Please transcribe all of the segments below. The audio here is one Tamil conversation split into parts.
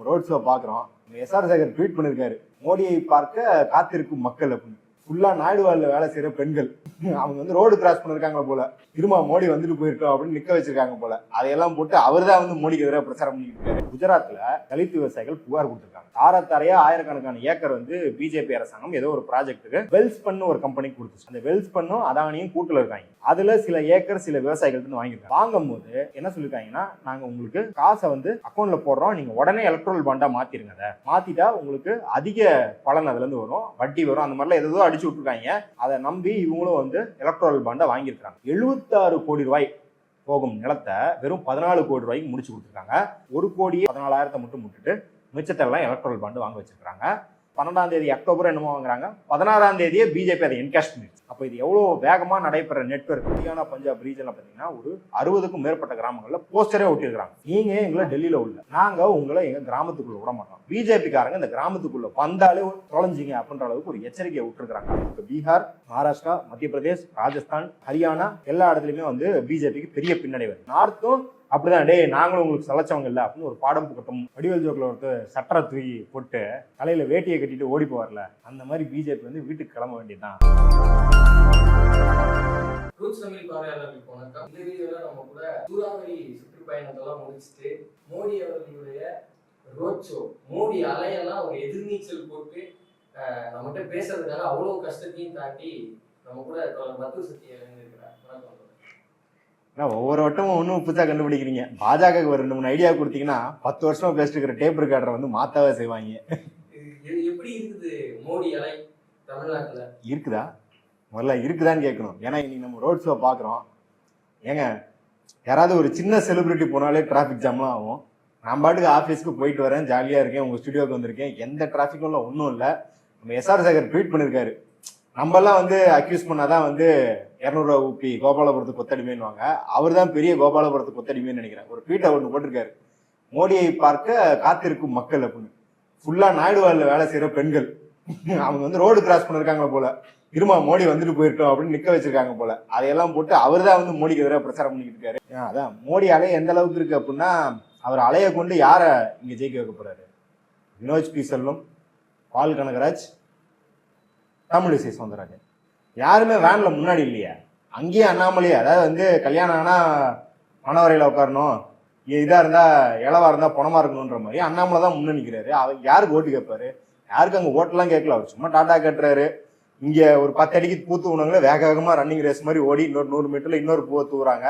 நம்ம ரோட் ஷோ பாக்குறோம். எஸ்ஆர் சேகர் ட்வீட் பண்ணிருக்காரு, மோடியை பார்க்க காத்திருக்கும் மக்கள் அப்படின்னு. ஃபுல்லா நாயுடுவால வேலை செய்யற பெண்கள் அவங்க வந்து ரோடு கிராஸ் பண்ணிருக்காங்க போல, திரும்ப மோடி வந்துட்டு போயிருக்கோம் அப்படின்னு நிக்க வச்சிருக்காங்க போல. அதையெல்லாம் போட்டு அவர் தான் வந்து மோடிக்கு எதிராக பிரச்சாரம் பண்ணிட்டு இருக்காரு. குஜராத்ல தலித் விவசாயிகள் புகார் கொடுத்திருக்காங்க. தாரத்தாரையா ஆயிரக்கணக்கான ஏக்கர் வந்து பிஜேபி அரசாங்கம் ஏதோ ஒரு ப்ராஜெக்ட்டுக்கு வெல்ஸ் பண்ணு ஒரு கம்பெனிக்கு கொடுத்துச்சு. அந்த வெல்ஸ் பண்ணும் அதானியும் கூட்டுல இருக்காங்க. அதுல சில ஏக்கர் சில விவசாயிகள் வாங்கிருக்காங்க. வாங்கும் போது என்ன சொல்லிருக்காங்கன்னா, நாங்க உங்களுக்கு காசை வந்து அக்கௌண்ட்ல போடுறோம், நீங்க உடனே எலக்ட்ரல் பாண்டா மாத்திருங்க. அதை மாத்திட்டா உங்களுக்கு அதிக பலன் அதுல இருந்து வரும், வட்டி வரும், அந்த மாதிரிலாம் ஏதோ அடிச்சு விட்டுருக்காங்க. அதை நம்பி இவங்களும் வந்து எலக்ட்ரல் பாண்டை வாங்கியிருக்காங்க. 76 கோடி ரூபாய் போகும் நிலத்தை வெறும் 14 கோடி ரூபாய்க்கு முடிச்சு கொடுத்துருக்காங்க. 1,14,00,000 மட்டும் முட்டுட்டு மிச்சத்தெல்லாம் எலக்ட்ரல் பாண்டு வாங்க வச்சிருக்காங்க. 12ஆம் தேதி அக்டோபர் என்னமோ வாங்குறாங்க, 16ஆம் தேதியே பிஜேபி அதை என்கேஷ் பண்ணிடுச்சு. அப்போ இது எவ்வளவு வேகமா நடைபெற நெட்வொர்க். ஹரியானா பஞ்சாப் ரீஜன்ல பாத்தீங்கன்னா ஒரு 60க்கும் மேற்பட்ட கிராமங்கள்ல போஸ்டரே ஒட்டிருக்காங்க, நீங்க எங்களை டெல்லியில உள்ள, நாங்க உங்களை எங்க கிராமத்துக்குள்ள விட மாட்டோம், பிஜேபி காரங்க இந்த கிராமத்துக்குள்ள வந்தாலே தொலைஞ்சிங்க அப்படின்ற அளவுக்கு ஒரு எச்சரிக்கையை விட்டுருக்காங்க. பீகார், மகாராஷ்டிரா, மத்திய பிரதேஷ், ராஜஸ்தான், ஹரியானா எல்லா இடத்துலயுமே வந்து பிஜேபிக்கு பெரிய பின்னடைவு. நார்த்தும் அப்படிதான், டே நாங்களும் உங்களுக்கு சலைச்சவங்க இல்லை அப்படின்னு ஒரு பாடம் புகட்டும். வடிவேல் ஜோக்கில் ஒருத்தர் சட்டரை தூக்கி போட்டு தலையில வேட்டியை கட்டிட்டு ஓடி போவார்ல, அந்த மாதிரி பிஜேபி வந்து வீட்டுக்கு கிளம்ப வேண்டியதுதான். வணக்கம். இந்த வீடியோல நம்ம கூட சூறாவளி சுற்றுப்பயணத்தெல்லாம் முடிச்சுட்டு மோடி அவர்களுடைய ரோட் ஷோ, மோடி அலையெல்லாம் ஒரு எதிர்நீச்சல் போட்டு நம்மகிட்ட பேசுறதுக்காக அவ்வளவு கஷ்டத்தையும் தாண்டி நம்ம கூட மத்து சக்தி இறங்கிருக்கிறார். வணக்கம். ஒவ்வொரு வட்டமும் ஒன்றும் புதுசாக கண்டுபிடிக்கிறீங்க. பாஜக ஒரு 2-3 ஐடியா கொடுத்தீங்கன்னா 10 வருஷமா பேசிட்டு இருக்கிற டேப் ரெக்கார்டரை வந்து மாத்தாவே செய்வாங்க. எப்படி இருக்குது மோடி அலை தமிழ்நாட்டுல? இருக்குதா? முதல்ல இருக்குதான்னு கேட்கணும். ஏன்னா இன்னைக்கு நம்ம ரோட் ஷோ பாக்குறோம். ஏங்க, யாராவது ஒரு சின்ன செலிபிரிட்டி போனாலே டிராபிக் ஜாம்லாம் ஆகும். நான் பாட்டுக்கு ஆஃபீஸ்க்கு போயிட்டு வரேன், ஜாலியா இருக்கேன், உங்க ஸ்டுடியோக்கு வந்திருக்கேன், எந்த டிராபிக்கும் இல்லை, ஒன்றும் இல்லை. நம்ம எஸ்ஆர் சேகர் ட்வீட் பண்ணிருக்காரு, நம்மெல்லாம் வந்து அக்யூஸ் பண்ணாதான் வந்து 200 ரூபா ஊப்பி கோபாலபுரத்துக்கு கொத்தடிமைன்னுவாங்க, அவர் தான் பெரிய கோபாலபுரத்துக்கு கொத்தடிமைன்னு நினைக்கிறேன். ஒரு ட்வீட்டை ஒன்று போட்டிருக்காரு, மோடியை பார்க்க காத்திருக்கும் மக்கள் அப்படின்னு. ஃபுல்லா நாயுடுவால வேலை செய்யற பெண்கள் அவங்க வந்து ரோடு கிராஸ் பண்ணிருக்காங்க போல, திரும்ப மோடி வந்துட்டு போயிருக்கோம் அப்படின்னு நிக்க வச்சிருக்காங்க போல. அதையெல்லாம் போட்டு அவர் தான் வந்து மோடிக்கு எதிராக பிரச்சாரம் பண்ணிட்டு இருக்காரு. அதான் மோடி அலைய எந்த அளவுக்கு இருக்கு அப்படின்னா, அவர் அலைய கொண்டு யார இங்க ஜெயிக்க வைக்க போறாரு? வினோஜ் பி செல்வம், பால் கனகராஜ், தமிழிசை சவுந்தரராஜன் யாருமே வேன்ல முன்னாடி இல்லையா? அங்கேயே அண்ணாமலையே, அதாவது வந்து கல்யாணம் ஆனா மனவரையில உட்காரணும், இதா இருந்தா இளவா இருந்தா பணமா இருக்கணும்ன்ற மாதிரி அண்ணாமலை தான் முன்ன நிக்கிறாரு. அவர் யாருக்கு ஓட்டு கேட்பாரு? யாருக்கு அங்க ஓட்டெல்லாம் கேட்கல, அவர் சும்மா டாட்டா கட்டுறாரு. இங்க ஒரு 10 அடிக்கு பூத்து உணவுல வேக வேகமா ரன்னிங் ரேஸ் மாதிரி ஓடி இன்னொரு 100 மீட்டர்ல இன்னொரு பூ தூக்குறாங்க.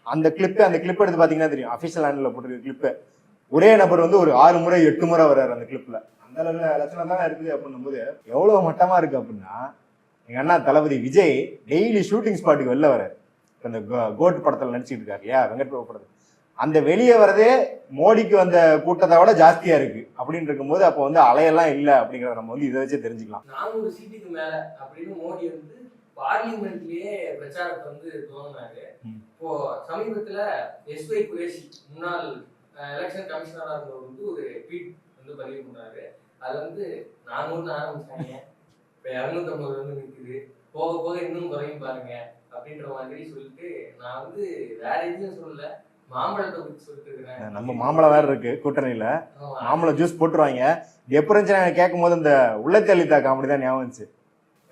அந்த கிளிப் எடுத்து பாத்தீங்கன்னா தெரியும், அபிஷியல் ஹேண்ட்ல போட்டுருக்க கிளிப்பு. ஒரே நபர் வந்து ஒரு 6 முறை 8 முறை வர்றாரு அந்த கிளிப்ல. அந்த அளவுல லட்சணம் தான் இருக்குது அப்படின்னும் போது எவ்வளவு மட்டமா இருக்கு அப்படின்னா, எங்க அண்ணா தளபதி விஜய் டெய்லி ஷூட்டிங் ஸ்பாட்டுக்கு வெளில வர்றாரு. இந்த கோட் படத்துல நடிச்சுட்டு இருக்காரு இல்லையா, வெங்கட் பிரபு படத்துல. அந்த வெளியே வரதே மோடிக்கு வந்த கூட்டத்தை விட ஜாஸ்தியா இருக்கு அப்படின்னு இருக்கும்போது, அப்போ வந்து அலையெல்லாம் இல்லை அப்படிங்கிறத நம்ம வந்து இதை வச்சு தெரிஞ்சுக்கலாம். 400 சீட்டுக்கு மேல அப்படின்னு மோடி வந்து பார்லிமெண்ட்லயே பிரச்சாரத்தை வந்து துவங்கினாரு. இப்போ சமீபத்துல எஸ்வை குரேஷி முன்னாள் எலெக்ஷன் கமிஷனரா இருந்தவர் வந்து ஒரு ட்வீட் வந்து பதிவு பண்றாரு. அது வந்து 400 ஆரம்பிச்சாங்க, இப்ப 250 வந்து நிற்குது, போக போக இன்னும் குறையும் பாருங்க அப்படின்ற மாதிரி சொல்லிட்டு, நான் வந்து வேற எதுவும் சொல்லல, மாம்பழத்தை பத்தி சொல்லிட்டு இருக்கிறேன். நம்ம மாம்பழம் வேற இருக்கு கூட்டணியில, மாம்பழம் ஜூஸ் போட்டுருவாங்க. எப்படி இருந்துச்சு கேட்கும் போது இந்த உள்ளத்தள்ளித்தா காமெடி தான் ஞாபகம் வந்துச்சு.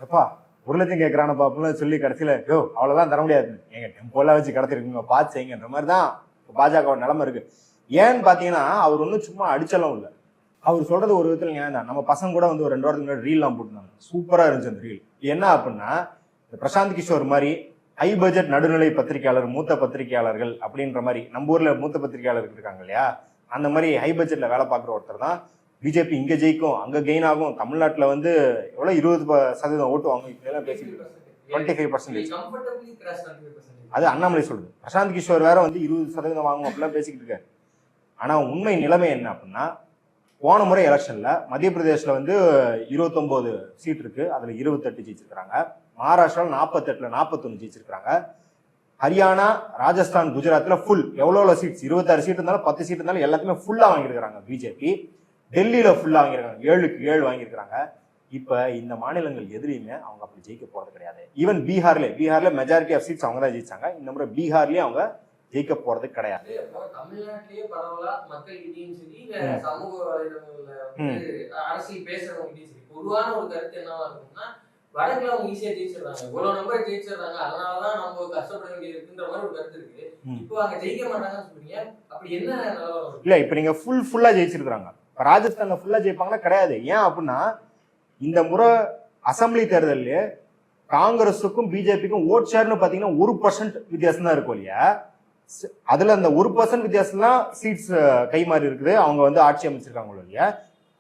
எப்பா 1 லட்சம் கேட்கறானப்பா அப்படின்னு சொல்லி கடைசியில யோ அவ்வளவுதான் தர முடியாது, எங்க டெம்போலாம் வச்சு கடத்திருக்குங்க பார்த்து செய்யுங்கன்ற மாதிரி தான் பாஜக நிலைமை இருக்கு. ஏன்னு பாத்தீங்கன்னா, அவர் ஒன்றும் சும்மா அடிச்சலாம் இல்லை. அவர் சொல்றது ஒரு விதத்துல ஞாபகம் தான். நம்ம பசங்க கூட வந்து ஒரு 2 வாரத்துக்கு முன்னாடி ரீல்லாம் போட்டுருந்தாங்க, சூப்பரா இருந்துச்சு அந்த ரீல். என்ன அப்படின்னா, பிரசாந்த் கிஷோர் மாதிரி ஹை பட்ஜெட் நடுநிலை பத்திரிகையாளர், மூத்த பத்திரிகையாளர்கள் அப்படின்ற மாதிரி நம்ம ஊர்ல மூத்த பத்திரிகையாளர்கள் இருக்காங்க இல்லையா, அந்த மாதிரி ஹை பட்ஜெட்ல வேலை பார்க்குற ஒருத்தர் தான் பிஜேபி இங்க ஜெயிக்கும் அங்க கெயின் ஆகும், தமிழ்நாட்டுல வந்து எவ்வளவு 20% ஓட்டு வாங்கும் இப்படியெல்லாம் பேசிட்டு இருக்காங்க. 25%. அது அண்ணாமலை சொல்றது. பிரசாந்த் கிஷோர் வேற வந்து 20% வாங்கும் அப்படிலாம் பேசிக்கிட்டு இருக்காரு. ஆனா உண்மை நிலைமை என்ன அப்படின்னா, போன முறை எலெக்ஷன்ல மத்திய பிரதேஷ்ல வந்து 29 சீட் இருக்கு, அதுல 28 ஜெயிச்சிருக்காங்க. மகாராஷ்டிரால 48ல 41 ஜெயிச்சிருக்காங்க. ஹரியானா, ராஜஸ்தான், குஜராத்ல ஃபுல் எவ்வளவு சீட்ஸ், 26 சீட் இருந்தாலும் 10 சீட் இருந்தாலும் எல்லாத்தையுமே ஃபுல்லா வாங்கியிருக்காங்க பிஜேபி. டெல்லியில ஃபுல்லா வாங்கியிருக்காங்க, 7க்கு 7 வாங்கியிருக்காங்க. இப்ப இந்த மாநிலங்கள் எதிரியுமே அவங்க அப்படி ஜெயிக்க போறது கிடையாது. ஈவன் பீகார்ல மெஜாரிட்டி ஆஃப் சீட்ஸ் அவங்க தான் ஜெயிச்சாங்க. இந்த முறை பீகார்லயே அவங்க ஜெயிக்க போறது கிடையாது. தமிழ்நாட்டிலேயே பரவலா மக்கள்கிட்டயும் சரி, சமூக வலைதளங்கள்ல வந்து அரசியல் பேசுறவங்ககிட்டயும் சரி, பொதுவான ஒரு கருத்து என்னவா இருக்கும்னா, வடக்குல அவங்க ஈஸியா ஜெயிச்சிடுறாங்க, இவ்வளவு நம்பர் ஜெயிச்சிடுறாங்க, அதனாலதான் நம்ம கஷ்டப்பட வேண்டியது இருக்குன்ற மாதிரி ஒரு கருத்து இருக்கு. இப்போ அங்க ஜெயிக்க மாட்டாங்கன்னு சொல்றீங்க, அப்படி என்ன நிலவரம்? இல்ல இப்ப நீங்க ஃபுல்லா ஜெயிச்சிருக்காங்க. இப்ப ராஜஸ்தான்ல ஃபுல்லா ஜெயிப்பாங்கன்னா கிடையாது. ஏன் அப்படின்னா இந்த முறை அசம்பிளி தேர்தல்ல காங்கிரஸுக்கும் பிஜேபிக்கும் ஓட் ஷேர்னு பாத்தீங்கன்னா 1% வித்தியாசம் தான் இருக்கும் இல்லையா? அதுல அந்த 1% வித்தியாசம் தான் சீட்ஸ் கை மாறி இருக்குது. அவங்க வந்து ஆட்சி அமைச்சிருக்காங்க இல்லையா?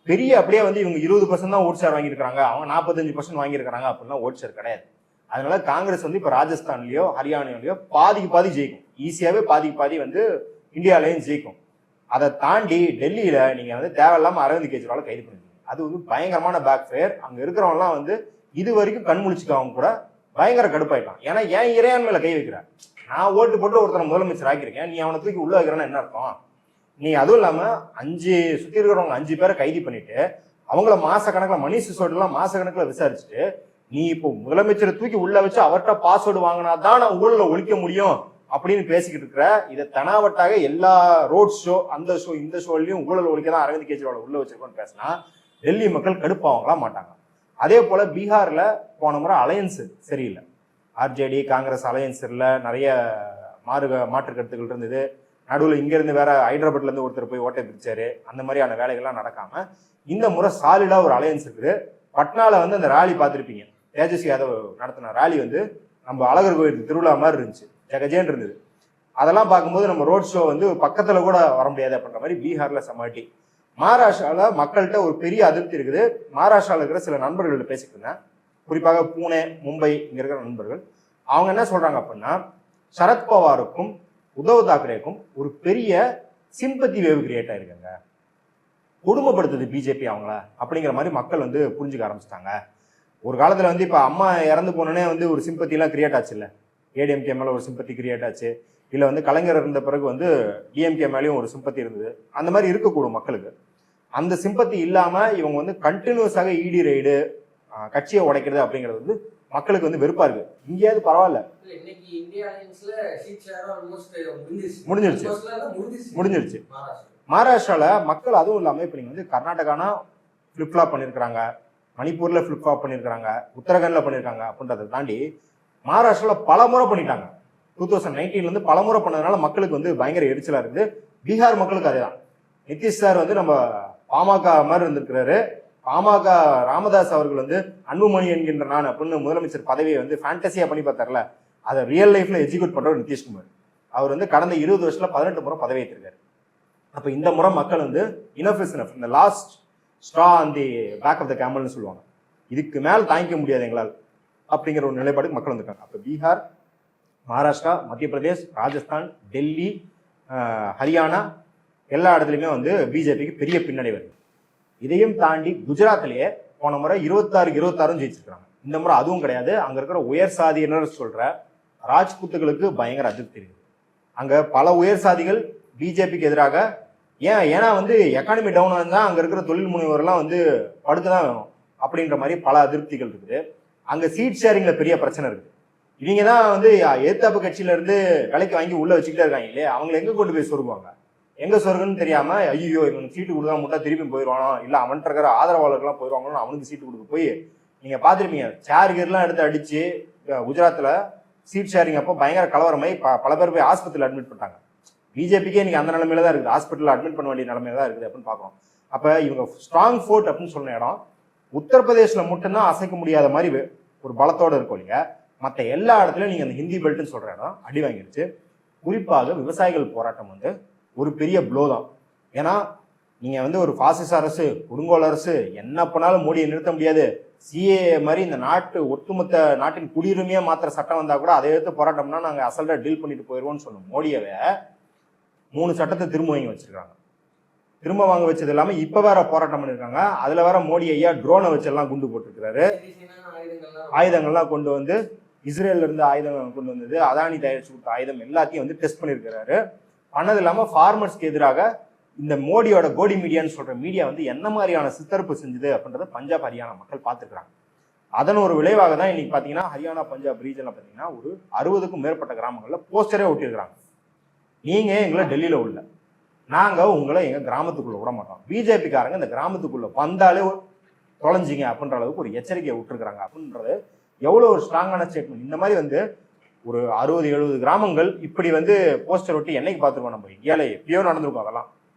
பெரிய அப்படியே வந்து இவங்க 20% தான் ஓட் ஷேர் வாங்கியிருக்காங்க, அவங்க 45% வாங்கியிருக்காங்க அப்படின்னா ஓட் ஷேர் கிடையாது. அதனால காங்கிரஸ் வந்து இப்ப ராஜஸ்தான்லயோ ஹரியானாலயோ பாதிக்கு பாதி ஜெயிக்கும். ஈஸியாவே பாதிக்கு பாதி வந்து இந்தியாலயும் ஜெயிக்கும். அதை தாண்டி டெல்லியில நீங்க வந்து தேவையில்லாம அரவிந்த் கெஜ்ரிவாலை கைது பண்ணிருக்கீங்க. அது வந்து பயங்கரமான பேக் ஃபயர். அங்க இருக்கிறவங்க எல்லாம் வந்து இது வரைக்கும் கண் முழிச்சுக்கவங்க கூட பயங்கர கடுப்பாயிட்டான். ஏன்னா ஏன் இறையாண்மையில கை வைக்கிற, நான் ஓட்டு போட்டு ஒருத்தரை முதலமைச்சர் ஆக்கியிருக்கேன், நீ அவனை தூக்கி உள்ள வைக்கிறேன்னு என்ன அர்த்தம்? நீ அதுவும் இல்லாம சுத்தி இருக்கிறவங்க 5 பேரை கைது பண்ணிட்டு அவங்கள மாச கணக்கில் மணி சிசோடெல்லாம் மாச கணக்கில் விசாரிச்சுட்டு நீ இப்போ முதலமைச்சரை தூக்கி உள்ள வச்சு அவர்கிட்ட பாஸ்வேர்டு வாங்கினாதான் நான் ஊழல ஒழிக்க முடியும் அப்படின்னு பேசிக்கிட்டு இருக்கிற. இதை தனாவட்டாக எல்லா ரோட் ஷோ அந்த ஷோ இந்த ஷோலையும் ஊழல் ஒழிக்கதான் அரவிந்த் கெஜ்ரிவால் உள்ள வச்சிருக்கோன்னு பேசினா டெல்லி மக்கள் கடுப்பாவங்களா மாட்டாங்க. அதே போல பீகார்ல போன முறை அலையன்ஸ் சரியில்லை. ஆர்ஜேடி காங்கிரஸ் அலையன்ஸ் இல்ல, நிறைய மாற்று கருத்துக்கள் இருந்தது. நடுவில் இங்க இருந்து வேற ஹைதராபாத்ல இருந்து ஒருத்தர் போய் ஓட்டை பிரிச்சாரு. அந்த மாதிரியான வேலைகள்லாம் நடக்காம இந்த முறை சாலிடா ஒரு அலையன்ஸ் இருக்குது. பட்னால வந்து அந்த ரேலி பார்த்திருப்பீங்க, தேஜஸ்வி யாதவ் நடத்தின ரேலி வந்து நம்ம அழகர் கோயில் திருவிழா மாதிரி இருந்துச்சு, ஜெகஜேன் இருந்தது. அதெல்லாம் பார்க்கும்போது நம்ம ரோட் ஷோ வந்து பக்கத்துல கூட வர முடியாது அப்படின்ற மாதிரி பீகார்ல சமாட்டி. மகாராஷ்டிரால மக்கள்கிட்ட ஒரு பெரிய அதிருப்தி இருக்குது. மகாராஷ்டிரால இருக்கிற சில நண்பர்கள்ட்ட பேசிட்டு இருந்தேன், குறிப்பாக பூனே மும்பை இங்க இருக்கிற நண்பர்கள். அவங்க என்ன சொல்றாங்க அப்படின்னா, சரத்பவாருக்கும் உத்தவ் தாக்கரேக்கும் ஒரு பெரிய சிம்பத்தி வேவ் கிரியேட் ஆயிருக்காங்க, கொடுமைப்படுத்துது பிஜேபி அவங்கள அப்படிங்கிற மாதிரி மக்கள் வந்து புரிஞ்சுக்க ஆரம்பிச்சிட்டாங்க. ஒரு காலத்துல வந்து இப்ப அம்மா இறந்து போனோடனே வந்து ஒரு சிம்பத்தி எல்லாம் கிரியேட் ஆச்சு இல்ல, ஏடிஎம்கே மேல ஒரு சிம்பத்தி கிரியேட் ஆச்சு, இல்ல வந்து கலைஞர் இருந்த பிறகு வந்து டிஎம்கே மேலேயும் ஒரு சிம்பத்தி இருந்தது. அந்த மாதிரி இருக்கக்கூடும் மக்களுக்கு. அந்த சிம்பத்தி இல்லாம இவங்க வந்து கண்டினியூஸாக இடி ரைடு, கட்சியை உடைக்கிறது அப்படிங்கிறது வந்து மக்களுக்கு வந்து வெறுப்பா இருக்கு. இங்கேயாவது பரவாயில்ல, முடிஞ்சிருச்சு. மகாராஷ்டிரால மக்கள் அதுவும் இல்லாம இப்ப நீங்க வந்து கர்நாடகானா பிளிப்ளாப் பண்ணிருக்காங்க, மணிப்பூர்ல பிளிப்ளாப் பண்ணிருக்காங்க, உத்தரகாண்ட்ல பண்ணிருக்காங்க அப்படின்றத தாண்டி மகாராஷ்டிரால பல முறை பண்ணிட்டாங்க. 2019 இருந்து பல முறை பண்ணதுனால மக்களுக்கு வந்து பயங்கர எரிச்சலா இருக்குது. பீகார் மக்களுக்கு அதேதான். நிதிஷ் சார் வந்து நம்ம பாமக மாதிரி இருந்திருக்கிறாரு. பாமக ராமதாஸ் அவர்கள் வந்து அன்புமணி என்கின்ற நான் அப்படின்னு முதலமைச்சர் பதவியை வந்து ஃபேண்டசியா பண்ணி பார்த்தார்ல, அதை ரியல் லைஃப்ல எக்ஸிக்யூட் பண்றவர் நிதிஷ்குமார். அவர் வந்து கடந்த 20 வருஷத்துல 18 முறை பதவி ஏற்றிருக்காரு. அப்ப இந்த முறை மக்கள் வந்து இனஃப் இஸ் இனஃப், இந்த last straw on the back of the கேமல்னு சொல்லுவாங்க, இதுக்கு மேல் தாங்கிக்க முடியாது எங்களால் அப்படிங்கிற ஒரு நிலைப்பாடுக்கு மக்கள் வந்திருக்காங்க. அப்ப பீகார், மகாராஷ்டிரா, மத்திய பிரதேஷ், ராஜஸ்தான், டெல்லி, ஹரியானா எல்லா இடத்துலையுமே வந்து பிஜேபிக்கு பெரிய பின்னடைவு வருது. இதையும் தாண்டி குஜராத்லயே போன முறை 26 ஜெயிச்சிருக்காங்க. இந்த முறை அதுவும் கிடையாது. அங்க இருக்கிற உயர் சாதியினர் சொல்ற ராஜ்புத்துகளுக்கு பயங்கர அதிருப்தி இருக்கு. அங்க பல உயர் சாதிகள் பிஜேபிக்கு எதிராக, ஏன்னா வந்து எக்கானமி டவுன் ஆனா அங்க இருக்கிற தொழில் முனைவோர்லாம் வந்து படுத்துதான் வேணும் அப்படின்ற மாதிரி பல அதிருப்திகள் இருக்குது. அங்க சீட் ஷேரிங்ல பெரிய பிரச்சனை இருக்கு. இவங்க தான் வந்து எதிர்த்தாப்பு கட்சியில இருந்து விலைக்கு வாங்கி உள்ள வச்சுக்கிட்டே இருக்காங்க இல்லையா, அவங்களை எங்க கொண்டு போய் சொருவாங்க, எங்க சொருகுன்னு தெரியாம ஐயோ இவனுக்கு சீட்டு கொடுத்தா மட்டும் திருப்பி போயிடுவானோ, இல்ல அவன்கிட்ட இருக்கிற ஆதரவாளர்கள்லாம் போயிடுவாங்களோ, அவனுக்கு சீட்டு கொடுக்க போய் நீங்க பாத்துருப்பீங்க சேர் கீர்லாம் எடுத்து அடிச்சு குஜராத்ல சீட் ஷேரிங் அப்போ பயங்கர கலவரமாய் பல பேர் போய் ஆஸ்பத்திரியில் அட்மிட் பண்ணிட்டாங்க. பிஜேபிக்கே இன்னைக்கு அந்த நிலைமையில தான் இருக்குது, ஹாஸ்பிட்டல் அட்மிட் பண்ண வேண்டிய நிலைமையில தான் இருக்குது அப்படின்னு பாக்குறோம். அப்ப இவங்க ஸ்ட்ராங் ஃபோர்ட் அப்படின்னு சொன்ன இடம் உத்தரப்பிரதேஷ்ல மட்டும்தான் அசைக்க முடியாத மாதிரி ஒரு பலத்தோட இருக்கும் இல்லையா. மற்ற எல்லா இடத்துலயும் நீங்க அந்த ஹிந்தி பெல்ட்னு சொல்ற இடம் அடி வாங்கிருச்சு. குறிப்பாக விவசாயிகள் போராட்டம் வந்து ஒரு பெரிய ப்ளோ தான். ஏன்னா நீங்க வந்து ஒரு பாசிச அரசு, கொடுங்கோல் அரசு, என்ன பண்ணாலும் மோடியை நிறுத்த முடியாது, சிஏ மாதிரி இந்த ஒட்டுமொத்த நாட்டின் குடியுரிமையா மாத்திர சட்டம் வந்தா கூட அதை எடுத்து போராட்டம்னா நாங்க அசல்ட்டா டீல் பண்ணிட்டு போயிடுவோம்னு சொன்னோம். மோடியவே 3 சட்டத்தை திரும்ப வாங்கி வச்சிருக்காங்க. திரும்ப வாங்க வச்சது இல்லாம இப்ப வேற போராட்டம் பண்ணிருக்காங்க. அதுல வேற மோடி ஐயா ட்ரோனை வச்செல்லாம் குண்டு போட்டிருக்கிறாரு, ஆயுதங்கள்லாம் கொண்டு வந்து இஸ்ரேல்ல இருந்து ஆயுதம் கொண்டு வந்தது, அதானி தயாரிச்சு கொடுத்த ஆயுதம் எல்லாத்தையும் வந்து டெஸ்ட் பண்ணிருக்கிறாரு. பண்ணது இல்லாம ஃபார்மர்ஸ்க்கு எதிராக இந்த மோடியோட கோடி மீடியான்னு சொல்ற மீடியா வந்து என்ன மாதிரியான சித்தரிப்பு செஞ்சது அப்படின்றத பஞ்சாப் ஹரியானா மக்கள் பார்த்துருக்காங்க. அதன் ஒரு விளைவாக தான் இன்னைக்கு பாத்தீங்கன்னா ஹரியானா பஞ்சாப் ரீஜன்ல பாத்தீங்கன்னா ஒரு 60க்கும் மேற்பட்ட கிராமங்கள்ல போஸ்டரே ஒட்டியிருக்கிறாங்க. நீங்கள் எங்களை டெல்லியில் உள்ள, நாங்கள் உங்களை எங்கள் கிராமத்துக்குள்ளே விட மாட்டோம். பிஜேபிக்காரங்க இந்த கிராமத்துக்குள்ளே வந்தாலே தொலைஞ்சிங்க அப்படின்ற அளவுக்கு ஒரு எச்சரிக்கையை விட்டுருக்குறாங்க அப்படின்றது எவ்வளோ ஒரு ஸ்ட்ராங்கான ஸ்டேட்மெண்ட். இந்த மாதிரி வந்து ஒரு 60-70 கிராமங்கள் இப்படி வந்து போஸ்டர் ஒட்டி என்னைக்கு பார்த்துருக்கோம் நம்ம இந்தியாவிலே எப்பயோ நடந்திருக்கும். அதெல்லாம்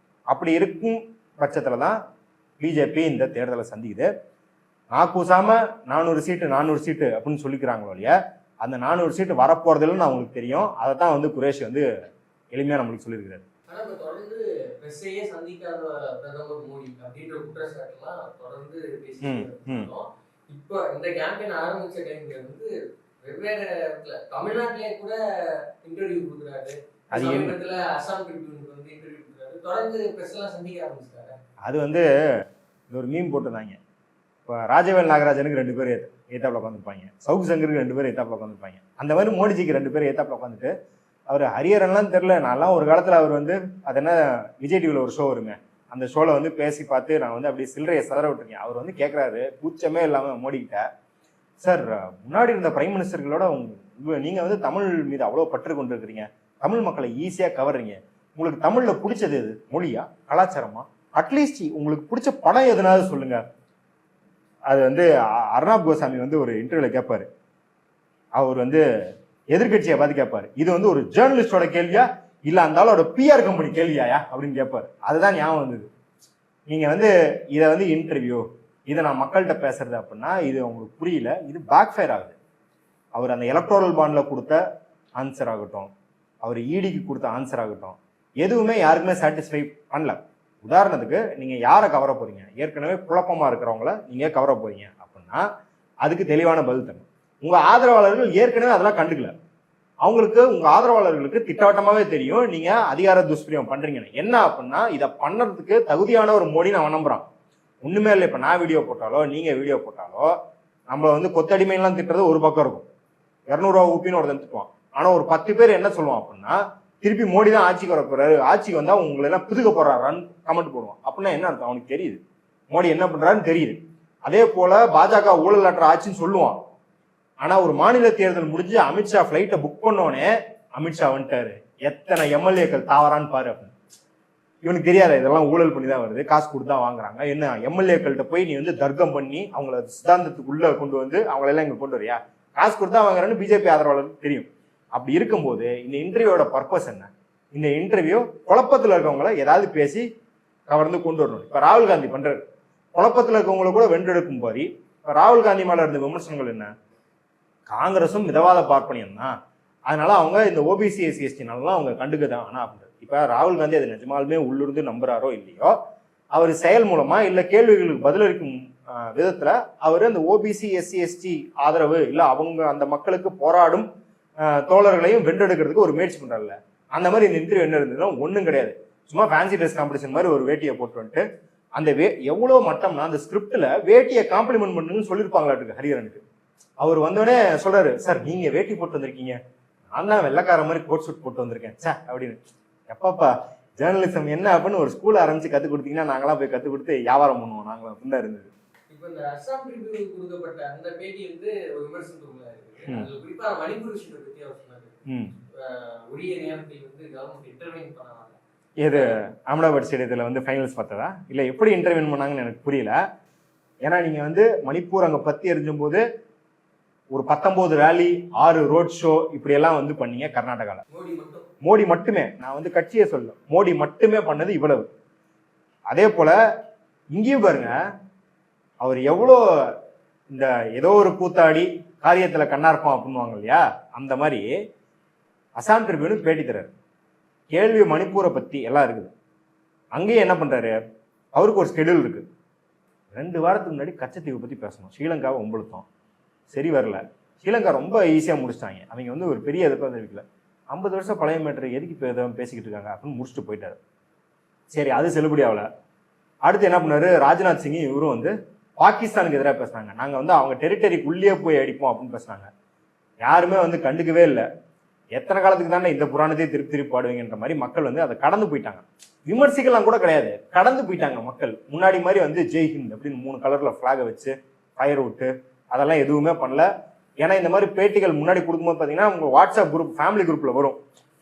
அப்படி இருக்கும் பட்சத்தில் தான் பிஜேபி இந்த தேர்தலை சந்திக்குது. நான் கூசாமல் 400 சீட்டு அப்படின்னு சொல்லிக்கிறாங்களோ இல்லையா, அந்த 400 சீட்டு வரப்போறதுன்னு அவங்களுக்கு தெரியும். அதை தான் வந்து குரேஷ் வந்து எளிமையாக நம்மளுக்கு சொல்லியிருக்கிறாரு. ஆனா இப்ப தொடர்ந்து பிரஸ்ஸையே சந்திக்காத பிரதமர் மோடி அப்படின்ற குற்றச்சாட்டுலாம் தொடர்ந்து பேசிட்டு இருக்கோம். இப்போ இந்த கேம்பெயின் ஆரம்பிச்ச டைம்ல வந்து வெவ்வேறு இடத்துல தமிழ்நாட்டிலே கூட இன்டர்வியூ கொடுக்குறாரு. சமீபத்துல அசாம் ட்ரிபியூனுக்கு வந்து இன்டர்வியூ கொடுக்குறாரு. தொடர்ந்து பிரஸ் எல்லாம் சந்திக்க ஆரம்பிச்சிட்டாரு. அது வந்து ஒரு மீம் போட்டிருந்தாங்க. இப்போ ராஜவேல் நாகராஜனுக்கு 2 பேர் ஏத்தாப்புல உட்காந்துருப்பாங்க, சவுக் சங்கருக்கு 2 பேர் ஏத்தாப்புல உட்காந்துருப்பாங்க. அந்த மாதிரி மோடிஜிக்கு 2 பேர் ஏத்தாப்புல உட்காந்துட்டு அவர் ஹரியரன்லாம் தெரில. நான்லாம் ஒரு காலத்தில் அவர் வந்து அது என்ன விஜய் டிவியில் ஒரு ஷோ வருங்க, அந்த ஷோவில் வந்து பேசி பார்த்து நான் வந்து அப்படியே சில்லறையை சதற விட்டுருக்கேன். அவர் வந்து கேட்குறாரு கூச்சமே இல்லாமல் மோடிக்கிட்ட, சார் முன்னாடி இருந்த பிரைம் மினிஸ்டர்களோட நீங்கள் வந்து தமிழ் மீது அவ்வளோ பற்று கொண்டு இருக்கிறீங்க, தமிழ் மக்களை ஈஸியாக கவர்றீங்க, உங்களுக்கு தமிழில் பிடிச்சது எது, மொழியா கலாச்சாரமா, அட்லீஸ்ட் உங்களுக்கு பிடிச்ச படம் எதுனாவது சொல்லுங்க. அது வந்து அர்ணாப் கோசாமி வந்து ஒரு இன்டர்வியூல கேட்பாரு. அவர் வந்து எதிர்கட்சியை பார்த்து கேட்பாரு, இது வந்து ஒரு ஜேர்னலிஸ்டோட கேள்வியா இல்ல அந்த ஆளோட பிஆர் கம்பெனி கேள்வியாயா அப்படின்னு கேட்பாரு. அதுதான் ஞாபகம் வந்தது. நீங்க வந்து இதை வந்து இன்டர்வியூ, இதை நான் மக்கள்கிட்ட பேசுறது அப்படின்னா இது உங்களுக்கு புரியல, இது பேக் ஃபயர் ஆகுது. அவர் அந்த எலக்ட்ரல் பாண்ட்ல கொடுத்த ஆன்சர் ஆகட்டும், அவர் இடிக்கு கொடுத்த ஆன்சர் ஆகட்டும், எதுவுமே யாருக்குமே சாட்டிஸ்ஃபை பண்ணல. உதாரணத்துக்கு நீங்க யாரை கவர போறீங்க, ஏற்கனவே குழப்பமா இருக்கிறவங்கள நீங்க கவர போறீங்க அப்படின்னா அதுக்கு தெளிவான பதில் தரணும். உங்க ஆதரவாளர்கள் ஏற்கனவே அதெல்லாம் கண்டுக்கல, அவங்களுக்கு உங்க ஆதரவாளர்களுக்கு திட்டவட்டமாவே தெரியும் நீங்க அதிகார துஷ்பிரயோகம் பண்றீங்கன்னு. என்ன அப்படின்னா இதை பண்ணறதுக்கு தகுதியான ஒரு மோடி நான் நம்புறான். ஒண்ணுமே இல்லை, இப்ப நான் வீடியோ போட்டாலோ நீங்க வீடியோ போட்டாலோ நம்மள வந்து கொத்தடிமையெல்லாம் திட்டுறது ஒரு பக்கம் இருக்கும், 200 ரூபா ஊப்பின்னு ஒருத்தன் திட்டுவான். ஆனா ஒரு 10 பேர் என்ன சொல்லுவான் அப்படின்னா திருப்பி மோடி தான் ஆட்சிக்கு வர போறாரு, ஆட்சிக்கு வந்தா உங்களை எல்லாம் புதுக்க போறாரான்னு கமெண்ட் போடுவான். அப்படின்னா என்ன அர்த்தம், அவனுக்கு தெரியுது மோடி என்ன பண்றாருன்னு தெரியுது. அதே போல பாஜக ஊழல் அற்ற ஆட்சின்னு சொல்லுவான். ஆனா ஒரு மாநில தேர்தல் முடிஞ்சு அமித்ஷா பிளைட்டை புக் பண்ணோடனே அமித்ஷா வந்துட்டாரு, எத்தனை எம்எல்ஏக்கள் தாவரான்னு பாரு அப்படின்னு. இவனுக்கு தெரியாத இதெல்லாம் ஊழல் பண்ணி தான் வருது, காசு கொடுத்து தான் வாங்குறாங்க. என்ன எம்எல்ஏக்கள்கிட்ட போய் நீ வந்து தர்க்கம் பண்ணி அவங்கள சித்தாந்தத்துக்குள்ள கொண்டு வந்து அவங்களெல்லாம் இங்க கொண்டு வரியா, காசு கொடுத்தா வாங்குறான்னு பிஜேபி ஆதரவாளருக்கு தெரியும். அப்படி இருக்கும்போது இந்த இன்டர்வியூட பர்பஸ் என்ன, இந்த இன்டர்வியூ குழப்பத்தில் இருக்கவங்கள ஏதாவது பேசி கவர்ந்து கொண்டு வரணும். இப்ப ராகுல் காந்தி பண்றாரு, குழப்பத்தில் இருக்கவங்கள கூட வென்றெடுக்கும் போது ராகுல் காந்தி மேல இருந்த விமர்சனங்கள் என்ன, காங்கிரஸும் மிதவாத பார்ப்பனியம் தான், அதனால அவங்க இந்த ஓபிசி எஸ்சிஎஸ்டினாலாம் அவங்க கண்டுக்கதான் ஆனா அப்படின்றது. இப்ப ராகுல் காந்தி அது நிஜமாலுமே உள்ளிருந்து நம்புறாரோ இல்லையோ, அவர் செயல் மூலமா இல்ல கேள்விகளுக்கு பதிலளிக்கும் விதத்துல அவர் அந்த ஓபிசி எஸ்சிஎஸ்டி ஆதரவு இல்ல அவங்க அந்த மக்களுக்கு போராடும் தோழர்களையும் வென்றெடுக்கிறதுக்கு ஒரு முயற்சி பண்றாங்கல்ல, அந்த மாதிரி இந்த இன்டர்வியூ என்ன இருந்ததுன்னா ஒன்றும் கிடையாது, சும்மா ஃபேன்சி ட்ரெஸ் காம்படிஷன் மாதிரி ஒரு வேட்டியை போட்டு வந்துட்டு அந்த எவ்வளவு மட்டம்னா அந்த ஸ்கிரிப்ட்ல வேட்டியை காம்ப்ளிமெண்ட் பண்ணுன்னு சொல்லியிருப்பாங்களாட்டுக்கு ஹரிஹரனுக்கு. அவர் வந்தோடனே சொல்றாரு, சார் நீங்க வேட்டி போட்டு வந்திருக்கீங்க, நான் தான் வெள்ளக்கார மாதிரி கோட் சூட் போட்டு வந்திருக்கேன் சார் அப்படின்னு. எப்பப்பா ஜேர்னலிசம் என்ன அப்படின்னு ஒரு ஸ்கூல் ஆரம்பிச்சு கற்றுக் கொடுத்தீங்கன்னா நாங்களாம் போய் கற்றுக் கொடுத்து வியாபாரம் பண்ணுவோம் நாங்களும் அப்படின்னு இருந்தது. இப்போ இந்த அசாம் ட்ரிபியூனுக்கு கொடுக்கப்பட்ட அந்த பேட்டி வந்து ஒரு விமர்சனத்துக்குள்ள இருக்கு. அதுல குறிப்பா மணிப்பூர் விஷயத்தை பத்தி அவர் சொன்னாரு, உரிய நேரத்தில் வந்து கவர்மெண்ட் இன்டர்வெயின் பண்ணாங்க. இது அகமதாபாத் ஸ்டேடியத்தில் வந்து ஃபைனல்ஸ் பார்த்ததா இல்லை எப்படி இன்டர்வெயின் பண்ணாங்கன்னு எனக்கு புரியல. ஏன்னா நீங்க வந்து மணிப்பூர் அங்கே பத்தி எரிஞ்சும் போது ஒரு 19 ரேலி 6 ரோட் ஷோ இப்படியெல்லாம் வந்து பண்ணீங்க கர்நாடகாவில். மோடி மட்டுமே, நான் வந்து கட்சியை சொல்ல, மோடி மட்டுமே பண்ணது இவ்வளவு. அதே போல இங்கேயும் பாருங்க, அவர் எவ்வளோ இந்த ஏதோ ஒரு கூத்தாடி காரியத்துல கண்ணார்ப்பம் அப்படின்வாங்க இல்லையா, அந்த மாதிரி அசாம் ட்ரிபியூனுக்கு பேட்டி தர்றாரு. கேள்வி மணிப்பூரை பத்தி எல்லாம் இருக்குது. அங்கேயும் என்ன பண்றாரு, அவருக்கு ஒரு ஸ்கெடியூல் இருக்கு. 2 வாரத்துக்கு முன்னாடி கச்சத்தீவை பத்தி பேசணும், ஸ்ரீலங்காவை ஒம்பளுத்தோம், சரி வரல, ஸ்ரீலங்கா ரொம்ப ஈஸியாக முடிச்சிட்டாங்க, அவங்க வந்து ஒரு பெரிய எதிர்ப்பு தெரிவிக்கல, 50 வருஷம் பழைய மேட்டர் எதுக்கு இப்போ பேசிக்கிட்டு இருக்காங்க அப்படின்னு முடிச்சுட்டு போயிட்டாரு. சரி அது செல்லுபடி ஆகல. அடுத்து என்ன பண்ணாரு, ராஜ்நாத் சிங் இவரும் வந்து பாகிஸ்தானுக்கு எதிராக பேசுனாங்க, நாங்கள் வந்து அவங்க டெரிட்டரிக்குள்ளேயே போய் அடிப்போம் அப்படின்னு பேசுனாங்க. யாருமே வந்து கண்டுக்கவே இல்லை. எத்தனை காலத்துக்கு தானே இந்த புராணத்தையே திருப்பி பாடுவீங்கன்ற மாதிரி மக்கள் வந்து அதை கடந்து போயிட்டாங்க. விமர்சிக்கலாம் கூட கிடையாது, கடந்து போயிட்டாங்க மக்கள். முன்னாடி மாதிரி வந்து ஜெய்ஹிந்த் அப்படின்னு 3 கலர்ல ஃபிளாகை வச்சு ஃபயர் விட்டு அதெல்லாம் எதுவுமே பண்ணல. ஏன்னா இந்த மாதிரி பேட்டிகள் முன்னாடி கொடுக்கும்போது பார்த்தீங்கன்னா உங்க வாட்ஸ்அப் குரூப் ஃபேமிலி குரூப்ல வரும்,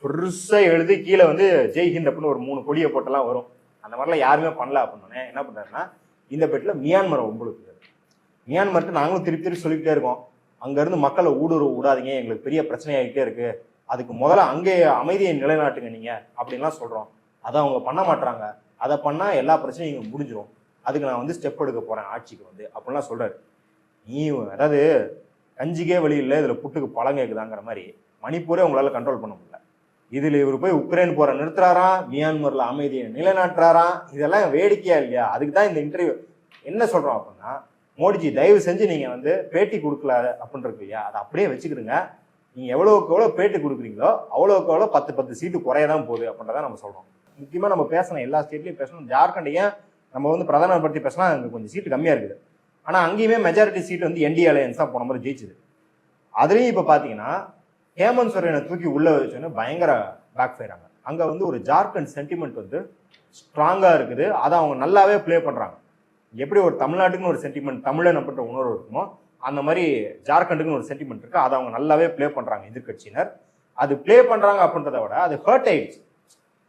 பெருசா எழுதி கீழே வந்து ஜெய்ஹிந்த் அப்படின்னு ஒரு 3 கொடியை போட்டெல்லாம் வரும். அந்த மாதிரிலாம் யாருமே பண்ணல அப்படின்னு என்ன பண்றாருன்னா இந்த பெட்ல மியான்மரை உங்களுக்கு மியான்மர்ட்டு நாங்களும் திருப்பி சொல்லிக்கிட்டே இருக்கோம், அங்க இருந்து மக்களை ஊடுருவ விடாதீங்க, எங்களுக்கு பெரிய பிரச்சனையாகிட்டே இருக்கு, அதுக்கு முதல்ல அங்கே அமைதியை நிலைநாட்டுங்க நீங்க அப்படின்லாம் சொல்றோம். அதை அவங்க பண்ண மாட்டாங்க. அதை பண்ணா எல்லா பிரச்சனையும் இங்க முடிஞ்சிடும், அதுக்கு நான் வந்து ஸ்டெப் எடுக்க போறேன் ஆட்சிக்கு வந்து அப்படின்லாம் சொல்றாரு. நீ அதாவது கஞ்சிக்கே வழி இல்லை இதுல புட்டுக்கு பழம் கேக்குதாங்கிற மாதிரி மணிப்பூரே உங்களால கண்ட்ரோல் பண்ண முடியல. இதுல இவர் போய் உக்ரைன் போற நிறுத்துறாராம், மியான்மர்ல அமைதியை நிலைநாட்டுறாராம். இதெல்லாம் வேடிக்கையா இல்லையா? அதுக்கு தான் இந்த இன்டர்வியூ என்ன சொல்றோம் அப்படின்னா, மோடிஜி தயவு செஞ்சு நீங்க வந்து பேட்டி கொடுக்கல அப்படின்னு இருக்கு இல்லையா, அதை அப்படியே வச்சுக்கிடுங்க. நீங்க எவ்வளவுக்கு எவ்வளவு பேட்டி கொடுக்குறீங்களோ அவ்வளவுக்கு எவ்வளவு 10 சீட்டு குறையதான் போகுது அப்படின்றத நம்ம சொல்றோம். முக்கியமா நம்ம பேசணும், எல்லா ஸ்டேட்லயும் பேசணும். ஜார்க்கண்ட் ஏன் நம்ம வந்து பிரதமர் பத்தி பேசலாம், அங்க கொஞ்சம் சீட்டு கம்மியா இருக்குது. ஆனா அங்கேயுமே மெஜாரிட்டி சீட் வந்து என்டிஏ அலையன்ஸ் தான் போன மாதிரி ஜெயிச்சுது. அதுலயும் இப்ப பாத்தீங்கன்னா ஹேமந்த் சோரனை தூக்கி உள்ள வச்சோன்னு பயங்கர பேக் ஃபயர் ஆங்க. அங்க வந்து ஒரு ஜார்க்கண்ட் சென்டிமெண்ட் வந்து ஸ்ட்ராங்கா இருக்குது, அதை அவங்க நல்லாவே பிளே பண்றாங்க. எப்படி ஒரு தமிழ்நாட்டுக்குன்னு ஒரு சென்டிமெண்ட், தமிழன் அப்படின்ற உணர்வு இருக்குமோ அந்த மாதிரி ஜார்க்கண்டுக்குன்னு ஒரு சென்டிமெண்ட் இருக்கு, அதை அவங்க நல்லாவே பிளே பண்றாங்க எதிர்கட்சியினர். அது பிளே பண்றாங்க அப்படின்றத விட அது ஹர்ட் ஆயிடுச்சு.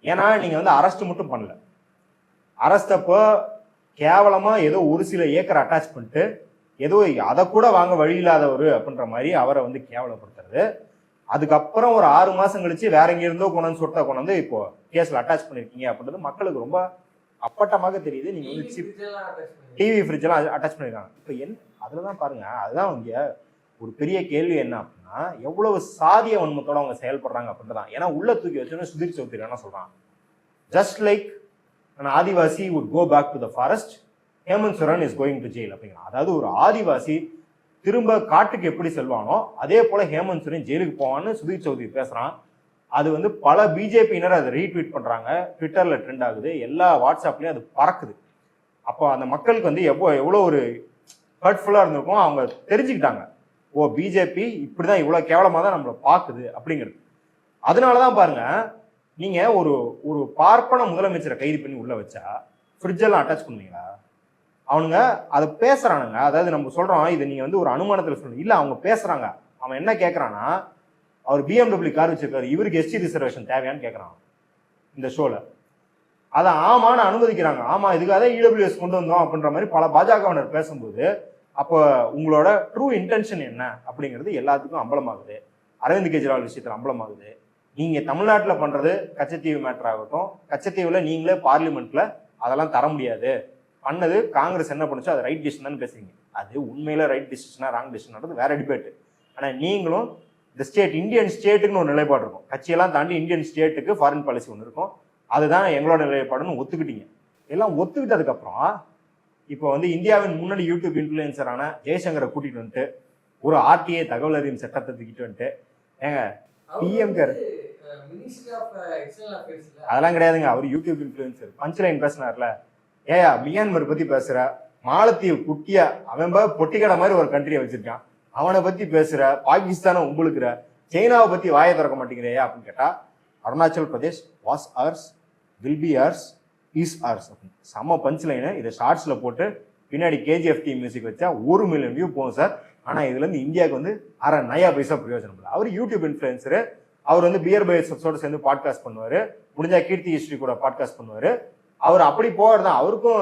ஏன்னா நீங்க வந்து அரெஸ்ட் மட்டும் பண்ணல, அரெஸ்ட் அப்போ கேவலமா ஏதோ ஒரு சில ஏக்கர் அட்டாச் பண்ணிட்டு ஏதோ அதை கூட வாங்க வழி இல்லாதவர் அப்படின்ற மாதிரி அவரை வந்து கேவலப்படுத்துறது. அதுக்கப்புறம் ஒரு 6 மாசம் கழிச்சு வேற எங்க இருந்தோ கொண்டாந்து சொட்டா கொண்டாந்து இப்போ கேஸ்ல அட்டாச் பண்ணிருக்கீங்க அப்படின்றது மக்களுக்கு ரொம்ப அப்பட்டமாக தெரியுது. நீங்க வந்து டிவி ஃப்ரிட்ஜ் எல்லாம் அட்டாச் பண்ணிருக்காங்க. இப்ப என்ன அதுலதான் பாருங்க, அதுதான் இங்க ஒரு பெரிய கேள்வி என்ன அப்படின்னா, எவ்வளவு சாதிய வன்மத்தோட அவங்க செயல்படுறாங்க அப்படின்றதான். ஏன்னா உள்ள தூக்கி வச்சோன்னு சுதீர் சௌத்ரி என்ன சொல்றான், just like an adivasi would go back to the forest, Hemant Soren is going to jail அப்படிங்கிறான். அதாவது ஒரு ஆதிவாசி திரும்ப காட்டுக்கு எப்படி செல்வானோ அதே போல ஹேமந்த் சோரன் ஜெயிலுக்கு போவான்னு சுதீர் சௌத்ரி பேசுறான். அது வந்து பல பிஜேபியினர் அதை ரீட்வீட் பண்றாங்க, ட்விட்டர்ல ட்ரெண்ட் ஆகுது, எல்லா வாட்ஸ்அப்லயும் அது பறக்குது. அப்போ அந்த மக்களுக்கு வந்து எவ்வளோ ஒரு ஹர்ட்ஃபுல்லா இருந்திருக்கும், அவங்க தெரிஞ்சுக்கிட்டாங்க, ஓ பிஜேபி இப்படிதான் இவ்வளவு கேவலமா தான் நம்மளை பாக்குது அப்படிங்கிறது. அதனாலதான் பாருங்க, நீங்க ஒரு ஒரு பார்ப்பன முதலமைச்சரை கைது பண்ணி உள்ள வச்சா ஃப்ரிட்ஜ் எல்லாம் அட்டாச் பண்ணுவீங்களா? அவனுங்க அதை பேசுறானுங்க. அதாவது நம்ம சொல்றோம் இதை நீங்க வந்து ஒரு அனுமானத்துல சொல்லணும், இல்ல அவங்க பேசுறாங்க. அவன் என்ன கேட்கறான்னா, அவர் BMW கார் வச்சிருக்காரு, இவருக்கு எஸ்டி ரிசர்வேஷன் தேவையான்னு கேட்கறான் இந்த ஷோல. அதை ஆமான்னு அனுமதிக்கிறாங்க. ஆமா இதுக்காக தான் இடபிள்யூஎஸ் கொண்டு வந்தோம் அப்படின்ற மாதிரி பல பாஜகவினர் பேசும்போது, அப்போ உங்களோட ட்ரூ இன்டென்ஷன் என்ன அப்படிங்கிறது எல்லாத்துக்கும் அம்பலமாகுது. அரவிந்த் கெஜ்ரிவால் விஷயத்துல அம்பலமாகுது. நீங்க தமிழ்நாட்டுல பண்றது கச்சத்தீவு மேட்டர் ஆகட்டும், கச்சத்தீவுல நீங்களே பார்லிமெண்ட்ல அதெல்லாம் தர முடியாது, பண்ணது காங்கிரஸ் என்ன பண்ணுச்சோ அது ரைட் டிசிஷன் தான் பேசுறீங்க. அது உண்மையில ரைட் டிசிஷனா ராங் டிசிஷன் வேற டிபேட். ஆனா நீங்களும் இந்த ஸ்டேட் இந்தியன் ஸ்டேட்டுக்குன்னு ஒரு நிலைப்பாடு இருக்கும், கட்சியெல்லாம் தாண்டி இந்தியன் ஸ்டேட்டுக்கு ஃபாரின் பாலிசி ஒன்று இருக்கும், அதுதான் எங்களோட நிலைப்பாடுன்னு ஒத்துக்கிட்டீங்க. எல்லாம் ஒத்துக்கிட்டதுக்கு அப்புறம் இப்போ வந்து இந்தியாவின் முன்னாடி யூடியூப் இன்ஃபுளுசரான ஜெய்சங்கரை கூட்டிட்டு வந்துட்டு ஒரு ஆர்டிஐ தகவல் அறியும் சட்டத்தை தூக்கிட்டு வந்துட்டு, ஏங்க பிஎம்கர் அதெல்லாம் கிடையாதுங்க, அவர் யூடியூப் இன்ஃபுளுசர் பஞ்ச்லைன் பேசினார்ல, ஏயா மியான்மர் பத்தி பேசுற, மாலத்தீவு குட்டியா அவன் பொட்டிக்கடை மாதிரி ஒரு கண்ட்ரியை வச்சிருக்கான், அவனை பத்தி பேசுற, பாகிஸ்தானை உங்களுக்குற, சைனாவை பத்தி வாயை திறக்க மாட்டேங்கிறியா அப்படின்னு கேட்டா, Arunachal Pradesh was ours, will be ours, is ours அப்படின்னு செம்ம பஞ்ச் லைனு. இதை ஷார்ட்ஸ்ல போட்டு பின்னாடி KGF டீம் மியூசிக் வச்சா 1 மில்லியன் வியூ போகும் சார். ஆனா இதுல இருந்து இந்தியாவுக்கு வந்து அரை நயா பைசா பிரயோஜனம் இல்லை. அவர் யூடியூப் இன்ஃபுளுசரு, அவர் வந்து பியர் பைசப்ஸோட சேர்ந்து பாட்காஸ்ட் பண்ணுவாரு, முடிஞ்சா கீர்த்தி ஹிஸ்டரி கூட பாட்காஸ்ட் பண்ணுவாரு. அவர் அப்படி போறதுதான், அவருக்கும்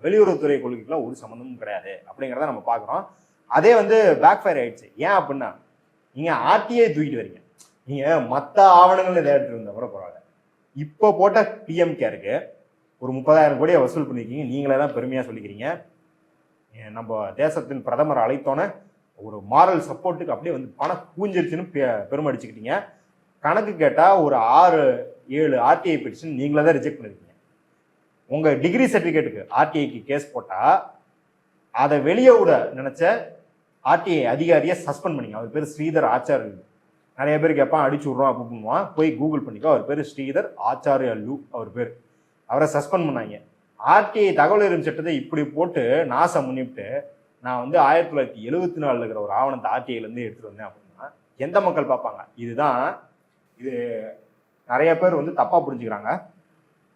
வெளியுறவுத்துறை கொள்கைக்குலாம் ஒரு சம்மந்தமும் கிடையாது அப்படிங்கிறத நம்ம பாக்குறோம். அதே வந்து பேக் ஃபயர் ஆயிடுச்சு. ஏன் அப்படின்னா, நீங்க ஆர்டிஐ தூக்கிட்டு வரீங்க, நீங்க மற்ற ஆவணங்கள் இதை எடுத்துட்டு இருந்தா கூட பரவாயில்ல, இப்போ போட்ட பிஎம் கேருக்கு ஒரு 30,000 கோடியை வசூல் பண்ணிருக்கீங்க, நீங்களே தான் பெருமையா சொல்லிக்கிறீங்க. நம்ம தேசத்தின் பிரதமர் அழைத்தோன ஒரு மாரல் சப்போர்ட்டுக்கு அப்படியே வந்து பணம் கூஞ்சிருச்சுன்னு பெருமை அடிச்சுக்கிட்டீங்க. கணக்கு கேட்டா ஒரு 6-7 ஆர்டிஐ பெட்டிஷன் நீங்களே தான் ரிஜெக்ட் பண்ணிருக்கீங்க. உங்க டிகிரி சர்டிபிகேட்டுக்கு ஆர்டிஐக்கு கேஸ் போட்டா அதை வெளியே விட நினைச்ச ஆர்டிஐ அதிகாரியை சஸ்பெண்ட் பண்ணீங்க. அவர் பேர் ஸ்ரீதர் ஆச்சார்யா. நிறைய பேர் கேட்பான் அடிச்சு விட்றோம் அப்படி பண்ணுவான், போய் கூகுள் பண்ணிக்கோ, அவர் பேர் ஸ்ரீதர் ஆச்சார்யா அவர் பேர். அவரை சஸ்பெண்ட் பண்ணாங்க. ஆர்டிஐ தகவல் அறியும் சட்டத்தை இப்படி போட்டு நாசம் பண்ணிவிட்டு, நான் வந்து 1974 இருக்கிற ஒரு ஆவணத்தை ஆர்டிஐல இருந்து எடுத்துட்டு வந்தேன் அப்படின்னா எந்த மக்கள் பார்ப்பாங்க? இதுதான் இது நிறைய பேர் வந்து தப்பா புரிஞ்சுக்கிறாங்க.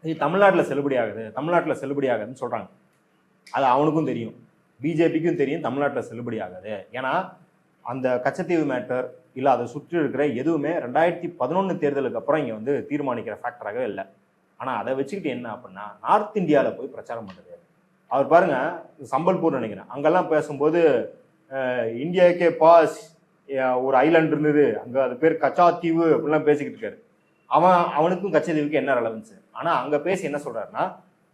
இது தமிழ்நாட்டில் செல்லுபடி ஆகுது, தமிழ்நாட்டில் செல்லுபடி ஆகுதுன்னு சொல்றாங்க. அது அவனுக்கும் தெரியும், பிஜேபிக்கும் தெரியும் தமிழ்நாட்டில் செல்லுபடி ஆகாது. ஏன்னா அந்த கச்சத்தீவு மேட்டர், இல்லை அதை சுற்றி இருக்கிற எதுவுமே 2011 தேர்தலுக்கு அப்புறம் இங்கே வந்து தீர்மானிக்கிற ஃபேக்டராகவே இல்லை. ஆனால் அதை வச்சுக்கிட்டு என்ன அப்படின்னா நார்த் இந்தியாவில் போய் பிரச்சாரம் பண்ணுறது. அவர் பாருங்க சம்பல்பூர் நினைக்கிறேன், அங்கெல்லாம் பேசும்போது இந்தியாவுக்கே பாஸ் ஒரு ஐலாண்ட் இருந்தது, அங்கே அது பேர் கச்சா தீவு அப்படிலாம் பேசிக்கிட்டு இருக்காரு. அவனுக்கும் கச்சதீவுக்கு என்ன ரெலவன்ஸ்? ஆனால் அங்கே பேசி என்ன சொல்றாருன்னா,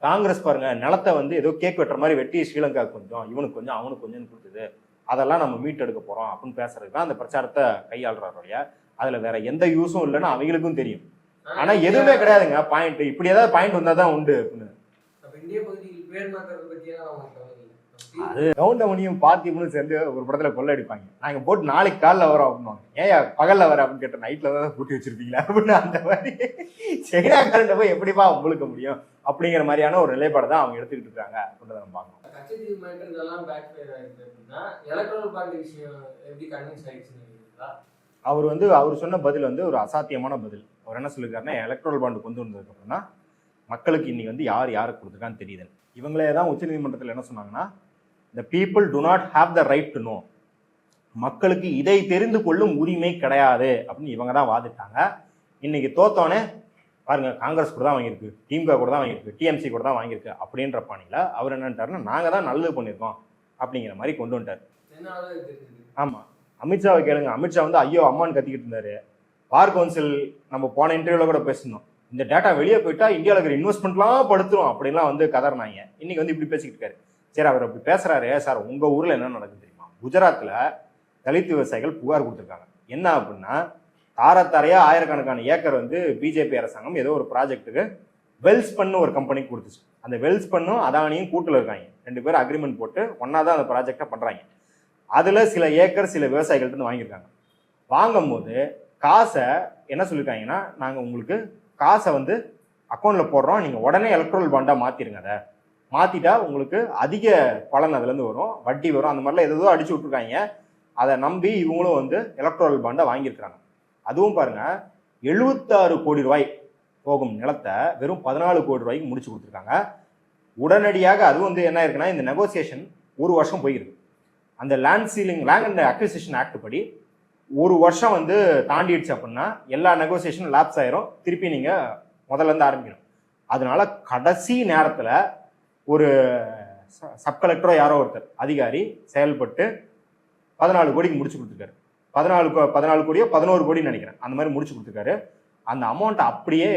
காங்கிரஸ் பாருங்க நிலத்தை வந்து ஏதோ கேக் வெட்டுற மாதிரி வெட்டி ஸ்ரீலங்கா கொஞ்சம் இவனுக்கு கொஞ்சம் அவனுக்கு கொஞ்சம் கொடுத்தது, அதெல்லாம் நம்ம மீட்டெடுக்க போறோம் அப்படின்னு பேசுறதுக்கு தான் அந்த பிரச்சாரத்தை கையாளுறாருடைய. அதுல வேற எந்த யூஸும் இல்லைன்னு அவங்களுக்கும் தெரியும். ஆனா எதுவுமே கிடையாதுங்க பாயிண்ட். இப்படி ஏதாவது பாயிண்ட் வந்தா தான் உண்டு அப்படின்னு. அது கவுண்டமணியும் பார்த்திபனும் சேர்ந்து ஒரு படத்துல கொள்ளடிப்பாங்க. நாங்க போட்டு நாளைக்கு காலைல வரோம் அப்படின்வாங்க. ஏன் பகல்ல வர அப்படின்னு கேட்ட, நைட்ல தான் பூட்டி வச்சிருப்பீங்களா அப்படின்னு. அந்த மாதிரி சைனாக்காரன் போய் எப்படிப்பா முழுக்க முடியும் அப்படிங்கிற மாதிரியான ஒரு நிலைப்பாடு தான் அவங்க எடுத்துக்கிட்டு இருக்காங்க அப்படின்றத நம்ம பார்க்கணும். அவர் சொன்ன பதில் வந்து ஒரு அசாத்தியமான பதில். அவர் என்ன சொல்லியிருக்காருன்னா, எலக்ட்ரல் பாண்டு கொண்டு வந்ததுக்கு அப்புறம் தான் மக்களுக்கு இன்னைக்கு வந்து யாருக்கு கொடுத்துருக்கான்னு தெரியுது. இவங்களே தான் உச்சநீதிமன்றத்தில் என்ன சொன்னாங்கன்னா, the people do not have the right to know, மக்களுக்கு இதை தெரிந்து கொள்ளும் உரிமை கிடையாது அப்படின்னு இவங்க தான் வாதிட்டாங்க. இன்னைக்கு தோத்தோன்னே பாருங்க காங்கிரஸ் கூட தான் வாங்கியிருக்கு, திமுக கூட தான் வாங்கியிருக்கு, டிஎம்சி கூட தான் வாங்கியிருக்கு அப்படின்ற பாணியில அவர் என்னன்ட்டாருன்னா, நாங்க தான் நல்லது பண்ணியிருக்கோம் அப்படிங்கிற மாதிரி கொண்டு வந்துட்டார். ஆமா, அமித்ஷாவை கேளுங்க. அமித்ஷா வந்து ஐயோ அம்மான்னு கத்திக்கிட்டு இருந்தாரு. பார் கவுன்சில் நம்ம போன இன்டர்வியூல கூட பேசணும், இந்த டேட்டா வெளியே போயிட்டா இந்தியாவில் இருக்கிற இன்வெஸ்ட்மெண்ட்லாம் படுத்துரும் அப்படின்லாம் வந்து கதறினாங்க. இன்னைக்கு வந்து இப்படி பேசிக்கிட்டு இருக்காரு. சரி, அவர் அப்படி பேசுறாரு. சார் உங்க ஊர்ல என்ன நடக்குது தெரியுமா? குஜராத்ல தலித் விவசாயிகள் புகார் கொடுத்துருக்காங்க. என்ன அப்படின்னா, தாரத்தாரையா ஆயிரக்கணக்கான ஏக்கர் வந்து பிஜேபி அரசாங்கம் ஏதோ ஒரு ப்ராஜெக்ட்டுக்கு வெல்ஸ்பன் ஒரு கம்பெனிக்கு கொடுத்துச்சு. அந்த வெல்ஸ்பன்னும் அதானியும் கூட்டுல இருக்காங்க. 2 பேரும் அக்ரிமெண்ட் போட்டு ஒன்னா தான் அந்த ப்ராஜெக்டை பண்றாங்க. அதுல சில ஏக்கர் சில விவசாயிகள்ட்ட இருந்து வாங்கியிருக்காங்க. வாங்கும்போது காசை என்ன சொல்லியிருக்காங்கன்னா, நாங்க உங்களுக்கு காசை வந்து அக்கௌண்ட்ல போடுறோம், நீங்க உடனே எலக்ட்ரல் பாண்டா மாத்திருங்க. அதை மாத்திட்டா உங்களுக்கு அதிக பலன் அதுல இருந்து வரும், வட்டி வரும், அந்த மாதிரிலாம் ஏதோ அடிச்சு விட்டுருக்காங்க. அதை நம்பி இவங்களும் வந்து எலக்ட்ரல் பாண்டை வாங்கியிருக்கிறாங்க. அதுவும் பாருங்க 76 கோடி ரூபாய் போகும் நிலத்தை வெறும் 14 கோடி ரூபாய்க்கு முடிச்சு கொடுத்துருக்காங்க உடனடியாக. அது வந்து என்ன இருக்குன்னா, இந்த நெகோசியேஷன் 1 வருஷம் போயிருக்கு. அந்த லேண்ட் அண்ட் அக்விசிஷன் ஆக்ட் படி 1 வருஷம் வந்து தாண்டிடுச்சு அப்படின்னா எல்லா நெகோசியேஷனும் லாப்ஸ் ஆயிரும், திருப்பி நீங்க முதல்ல இருந்து ஆரம்பிக்கணும். அதனால கடைசி நேரத்துல ஒரு சப் கலெக்டரோ யாரோ ஒருத்தர் அதிகாரி செயல்பட்டு 14 கோடிக்கு முடிச்சு கொடுத்துருக்காரு. 14 கோடியோ 11 கோடின்னு நினைக்கிறேன், அந்த மாதிரி முடிச்சு கொடுத்துருக்காரு. அந்த அமௌண்ட் அப்படியே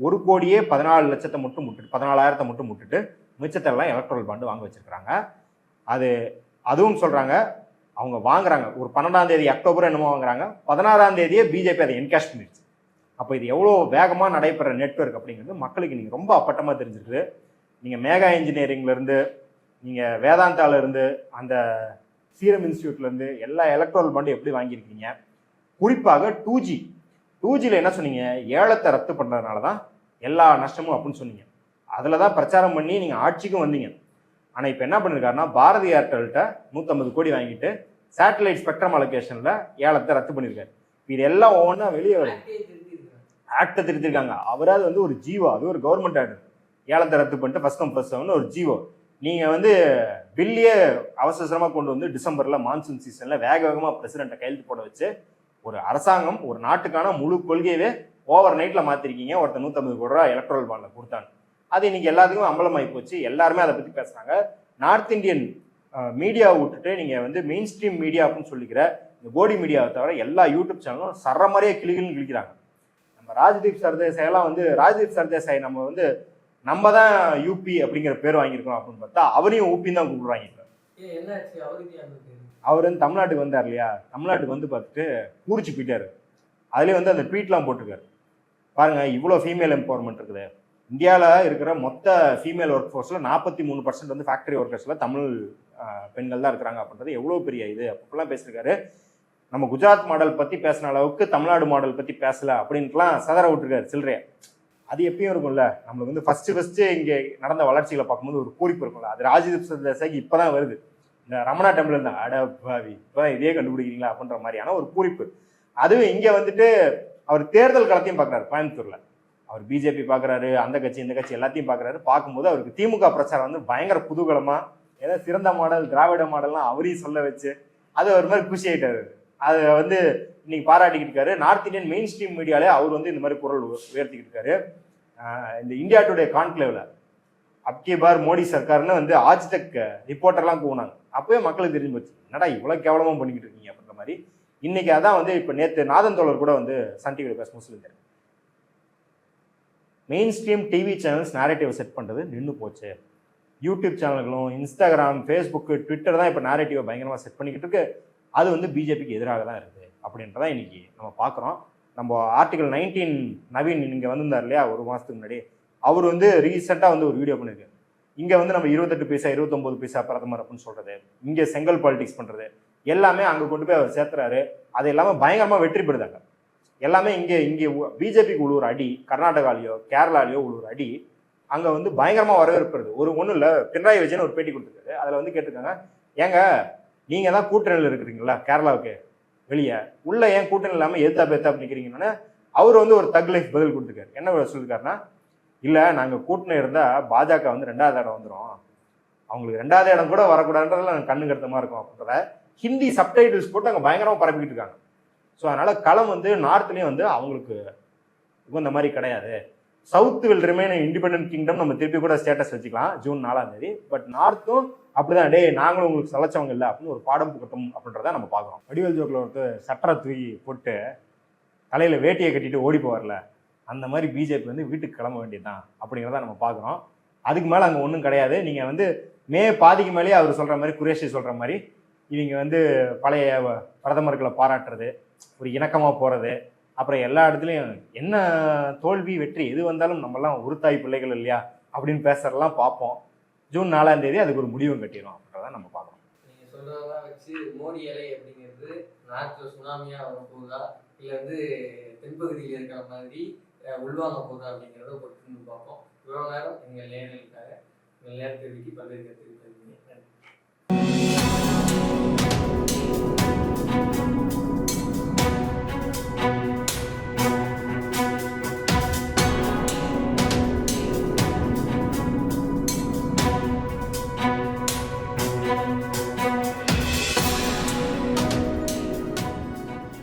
1 கோடியே 14 லட்சத்தை மட்டும் முட்டுட்டு 14,000 மட்டும் முட்டுட்டு மிச்சத்தெல்லாம் எலக்ட்ரல் பாண்டு வாங்க வச்சிருக்கிறாங்க. அதுவும் சொல்றாங்க, அவங்க வாங்குறாங்க ஒரு 12ஆம் தேதி அக்டோபர் என்னமோ வாங்குறாங்க, 16ஆம் தேதியே பிஜேபி அதை என்கேஷ் பண்ணிடுச்சு. அப்போ இது எவ்வளோ வேகமாக நடைபெற நெட்வொர்க் அப்படிங்கிறது மக்களுக்கு நீங்கள் ரொம்ப அப்பட்டமாக தெரிஞ்சிருக்கு. நீங்கள் மேகா இன்ஜினியரிங்லேருந்து, நீங்கள் வேதாந்தால இருந்து, அந்த சீரம் இன்ஸ்டியூட்லேருந்து எல்லா எலக்ட்ரல் பாண்டும் எப்படி வாங்கியிருக்கீங்க. குறிப்பாக 2Gயில் என்ன சொன்னீங்க, ஏலத்தை ரத்து பண்ணுறதுனால தான் எல்லா நஷ்டமும் அப்படின்னு சொன்னீங்க. அதில் தான் பிரச்சாரம் பண்ணி நீங்கள் ஆட்சிக்கும் வந்தீங்க. ஆனால் இப்போ என்ன பண்ணியிருக்காருன்னா, பாரதி ஏர்டெல்கிட்ட 150 கோடி வாங்கிட்டு சேட்டலைட் ஸ்பெக்ட்ரம் அலோகேஷனில் ஏலத்தை ரத்து பண்ணியிருக்காரு. இது எல்லாம் ஒவ்வொன்றா வெளியே வருது. ஆக்டை திருத்திருக்காங்க. அவராது வந்து ஒரு ஜீவோ, அது ஒரு கவர்மெண்ட் ஆர்டர். ஏலத்தை ரத்து பண்ணிட்டு ஃபர்ஸ்ட் கம் ஃபர்ஸ்ட் சர்வ்னு ஒரு ஜீவோ. நீங்கள் வந்து பில்லியே அவசரமாக கொண்டு வந்து டிசம்பரில் மான்சூன் சீசனில் வேகமாக பிரசிடென்ட்டை கையெழுத்து போட வச்சு ஒரு அரசாங்கம் ஒரு நாட்டுக்கான முழு கொள்கையவே ஓவர் நைட்டில் மாற்றிருக்கீங்க. ஒருத்தர் 150 கோடி ரூபா எலக்ட்ரல் பாண்டில் கொடுத்தாங்க. அது இன்னைக்கு எல்லாத்துக்கும் அம்பலமாகி போச்சு. எல்லாருமே அதை பற்றி பேசுகிறாங்க. நார்த் இந்தியன் மீடியாவை விட்டுட்டு நீங்கள் வந்து மெயின் ஸ்ட்ரீம் மீடியா அப்படின்னு சொல்லிக்கிற இந்த கோடி மீடியாவை தவிர எல்லா யூடியூப் சேனலும் சர்ற மாதிரியே கிளிகள்னு கிழிக்கிறாங்க. நம்ம ராஜ்தீப் சர்தேசாயெல்லாம் வந்து ராஜ்தீப் சர்தேசாய் நம்ம தான் யூபி அப்படிங்கிற பேர் வாங்கியிருக்கோம் அப்படின்னு பார்த்தா அவரையும் ஊப்பின்னு தான் கூப்பிடுறாங்க. அவர் வந்து தமிழ்நாட்டுக்கு வந்தார் இல்லையா, தமிழ்நாட்டுக்கு வந்து பார்த்துட்டு பூரிச்சு போயிட்டாரு. அதுலேயே வந்து அந்த ட்வீட்லாம் போட்டிருக்காரு. பாருங்க, இவ்வளோ ஃபீமேல் எம்பவர்மெண்ட் இருக்குது. இந்தியாவில் இருக்கிற மொத்த ஃபீமேல் ஒர்க் ஃபோர்ஸில் 43% வந்து ஃபேக்டரி ஒர்க்கர்ஸில் தமிழ் பெண்கள் தான் இருக்கிறாங்க அப்படின்றது எவ்வளோ பெரிய இது அப்படிலாம் பேசியிருக்காரு. நம்ம குஜராத் மாடல் பற்றி பேசின அளவுக்கு தமிழ்நாடு மாடல் பற்றி பேசலை அப்படின்ட்டுலாம் சதற விட்டுருக்காரு சில்லறையா. அது எப்பயும் இருக்கும்ல, நம்மளுக்கு வந்து ஃபர்ஸ்ட் இங்கே நடந்த வளர்ச்சிகளை பார்க்கும்போது ஒரு பூரிப்பு இருக்கும்ல. அது ராஜ்தீப் சர்தேசாய்க்கு இப்போ தான் வருது. இந்த ரமணா டெம்பிள் இருந்தால் அடப்பாவி இப்போ இதே கண்டுபிடிக்கிறீங்களா அப்படின்ற மாதிரியான ஒரு பூரிப்பு. அதுவும் இங்கே வந்துட்டு அவர் தேர்தல் களத்தையும் பார்க்குறாரு. கோயம்புத்தூரில் அவர் பிஜேபி பார்க்குறாரு, அந்த கட்சி இந்த கட்சி எல்லாத்தையும் பார்க்குறாரு. பார்க்கும்போது அவருக்கு திமுக பிரச்சாரம் வந்து பயங்கர குதூகலமாக, ஏதோ சிறந்த மாடல் திராவிட மாடல்லாம் அவரையும் சொல்ல வச்சு அது ஒரு மாதிரி குஷி ஆகிட்டாரு. அதை வந்து இன்னைக்கு பாராட்டிக்கிட்டு இருக்காரு. நார்த் இந்தியன் மெயின் ஸ்ட்ரீம் மீடியாலே அவர் வந்து இந்த மாதிரி குரல் உயர்த்திக்கிட்டு இருக்காரு. இந்த இந்தியா டுடே கான்க்ளேவ்ல அப்கே பார் மோடி சர்க்கார்னு வந்து ஆஜ்தக் ரிப்போர்ட்டர்லாம் கூவினாங்க. அப்பவே மக்களுக்கு தெரிஞ்சு போச்சு, என்னடா இவ்வளவு கேவலமா பண்ணிக்கிட்டு இருக்கீங்க அப்படின்ற மாதிரி. இன்னைக்கு அதான் வந்து இப்ப நேற்று நாதன் தோழர் கூட வந்து சன் டிவியில் பேசும்போது சொல்லியிருக்காரு, main stream TV channels narrative set பண்றது நின்று போச்சு. யூடியூப் சேனல்களும் இன்ஸ்டாகிராம், ஃபேஸ்புக், ட்விட்டர் தான் இப்போ நேரேட்டிவை பயங்கரமாக செட் பண்ணிக்கிட்டு இருக்கு. அது வந்து பிஜேபிக்கு எதிராக தான் இருக்குது அப்படின்றதான் இன்னைக்கு நம்ம பார்க்குறோம். நம்ம ஆர்டிகல் 19 நவீன் இங்கே வந்திருந்தார் இல்லையா ஒரு மாதத்துக்கு முன்னாடி, அவர் வந்து ரீசெண்டாக வந்து ஒரு வீடியோ பண்ணியிருக்கு. இங்கே வந்து நம்ம 28 பைசா 29 பைசா பிரதமர் அப்படின்னு சொல்கிறது, இங்கே செங்கல் பாலிடிக்ஸ் பண்ணுறது எல்லாமே அங்கே கொண்டு போய் அவர் சேர்த்துறாரு. அது எல்லாமே பயங்கரமாக வெற்றி பெறுதாங்க. எல்லாமே இங்கே பிஜேபிக்கு உழுவுற அடி, கர்நாடகாலேயோ கேரளாலேயோ உழுவுற அடி அங்கே வந்து பயங்கரமாக வரவேற்படுது. ஒன்றும் இல்லை, பினராயி விஜயன் ஒரு பேட்டி கொடுத்துருக்காரு. அதில் வந்து கேட்டிருக்காங்க, ஏங்க நீங்கள் தான் கூட்டணியில் இருக்கிறீங்களா கேரளாவுக்கு வெளியே, உள்ள ஏன் கூட்டணி இல்லாமல் எதிர்த்தா நிற்கிறீங்கன்னு அவர் வந்து ஒரு தக் லைஃப் பதில் கொடுத்துருக்காரு. என்ன சொல்லியிருக்காருன்னா, இல்லை நாங்கள் கூட்டணி இருந்தால் பாஜக வந்து 2வது இடம் வந்துடும், அவங்களுக்கு 2வது இடம் கூட வரக்கூடாதுன்றதுல நாங்கள் கண்ணு கருத்தமாக இருக்கும் அப்படின்றத ஹிந்தி சப்டைட்டில்ஸ் போட்டு அங்கே பயங்கரமாக பரப்பிக்கிட்டு இருக்காங்க. ஸோ அதனால களம் வந்து நார்த்லேயும் வந்து அவங்களுக்கு இந்த மாதிரி கிடையாது. South will remain independent kingdom நம்ம திருப்பி கூட ஸ்டேட்டஸ் வச்சுக்கலாம் ஜூன் 4ஆம் தேதி. பட் நார்த்தும் அப்படிதான், டே நாங்களும் உங்களுக்கு சலைச்சவங்க இல்லை அப்படின்னு ஒரு பாடம் புகட்டும் அப்படின்றத நம்ம பார்க்குறோம். வடிவேல் ஜோக்கில் ஒருத்தர் சட்டரை தூக்கி போட்டு தலையில் வேட்டியை கட்டிட்டு ஓடி போவார்ல, அந்த மாதிரி பிஜேபி வந்து வீட்டுக்கு கிளம்ப வேண்டியதுதான் அப்படிங்கிறத நம்ம பார்க்குறோம். அதுக்கு மேலே அங்கே ஒன்றும் கிடையாது. நீங்கள் வந்து பாதிக்கு மேலேயே அவர் சொல்கிற மாதிரி, குரேஷி சொல்கிற மாதிரி இவங்க வந்து பழைய பிரதமர்களை பாராட்டுறது, ஒரு இணக்கமாக போகிறது, அப்புறம் எல்லா இடத்துலையும் என்ன தோல்வி வெற்றி எது வந்தாலும் நம்மலாம் உருத்தாய் பிள்ளைகள் இல்லையா அப்படின்னு பேசுறதெல்லாம் பார்ப்போம். ஜூன் 4ஆம் தேதி அதுக்கு ஒரு முடிவும் கட்டிடும் அப்படின்றத நம்ம பார்க்கணும். நீங்க சொல்றதெல்லாம் வச்சு மோடி இலை அப்படிங்கிறது நாட்டில் சுனாமியா வர போகுதா இல்லை வந்து தென்பகுதியில் இருக்கிற மாதிரி உள்வாங்க போகுதா அப்படிங்கிறத பொறுத்து பார்ப்போம். இவ்வளோ நேரம் எங்கள் நேரங்களுக்காக நேரத்தை பல்வேறு கருத்து